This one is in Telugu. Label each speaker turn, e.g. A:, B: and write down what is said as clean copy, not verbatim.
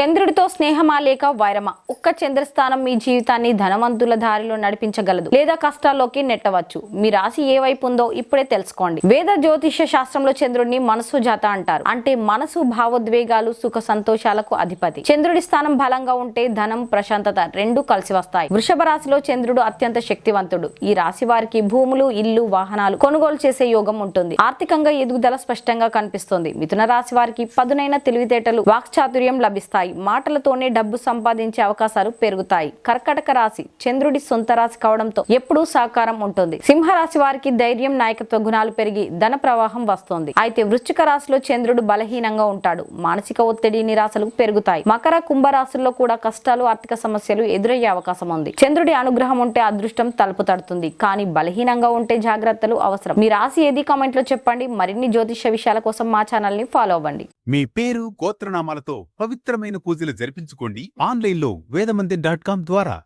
A: చంద్రుడితో స్నేహమా లేక వైరమా? ఒక్క చంద్రస్థానం మీ జీవితాన్ని ధనవంతుల దారిలో నడిపించగలదు లేదా కష్టాల్లోకి నెట్టవచ్చు. మీ రాశి ఏ వైపు ఉందో ఇప్పుడే తెలుసుకోండి. వేద జ్యోతిష్య శాస్త్రంలో చంద్రుడిని మనసు జాత అంటారు. అంటే మనసు, భావోద్వేగాలు, సుఖ సంతోషాలకు అధిపతి. చంద్రుడి స్థానం బలంగా ఉంటే ధనం, ప్రశాంతత రెండూ కలిసి వస్తాయి. వృషభ రాశిలో చంద్రుడు అత్యంత శక్తివంతుడు. ఈ రాశి వారికి భూములు, ఇల్లు, వాహనాలు కొనుగోలు చేసే యోగం ఉంటుంది. ఆర్థికంగా ఎదుగుదల స్పష్టంగా కనిపిస్తుంది. మిథున రాశి వారికి పదునైన తెలివితేటలు, వాక్చాతుర్యం లభిస్తాయి. మాటలతోనే డబ్బు సంపాదించే అవకాశాలు పెరుగుతాయి. కర్కాటక రాశి చంద్రుడి సొంత రాశి కావడంతో ఎప్పుడూ సహకారం ఉంటుంది. సింహరాశి వారికి ధైర్యం, నాయకత్వ గుణాలు పెరిగి ధన ప్రవాహం వస్తుంది. అయితే వృశ్చిక రాశిలో చంద్రుడు బలహీనంగా ఉంటాడు. మానసిక ఒత్తిడి, నిరాశలు పెరుగుతాయి. మకర, కుంభ రాశుల్లో కూడా కష్టాలు, ఆర్థిక సమస్యలు ఎదురయ్యే అవకాశం ఉంది. చంద్రుడి అనుగ్రహం ఉంటే అదృష్టం తలుపు తడుతుంది. కానీ బలహీనంగా ఉంటే జాగ్రత్తలు అవసరం. మీ రాశి ఏది కామెంట్ లో చెప్పండి. మరిన్ని జ్యోతిష విషయాల కోసం మా ఛానల్ ని ఫాలో అవ్వండి.
B: మీ పేరు, గోత్రనామాలతో పవిత్రమైన పూజలు జరిపించుకోండి ఆన్లైన్లో వేదమందిర్.com ద్వారా.